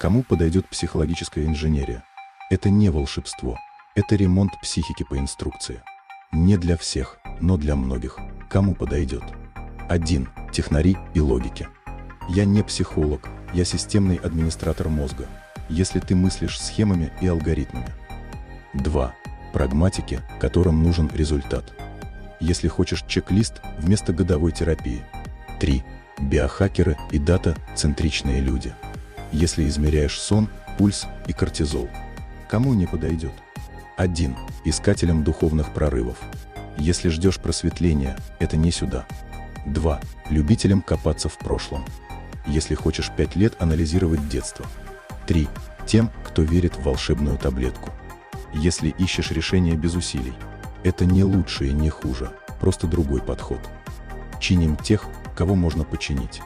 Кому подойдет психологическая инженерия? Это не волшебство, это ремонт психики по инструкции. Не для всех, но для многих. Кому подойдет? 1. Технари и логики. Я не психолог, я системный администратор мозга, если ты мыслишь схемами и алгоритмами. 2. Прагматики, которым нужен результат. Если хочешь чек-лист вместо годовой терапии. 3. Биохакеры и дата-центричные люди. Если измеряешь сон, пульс и кортизол. Кому не подойдет? 1. Искателям духовных прорывов. Если ждешь просветления, это не сюда. 2. Любителям копаться в прошлом. Если хочешь 5 лет анализировать детство. 3. Тем, кто верит в волшебную таблетку. Если ищешь решение без усилий. Это не лучше и не хуже, просто другой подход. Чиним тех, кого можно починить.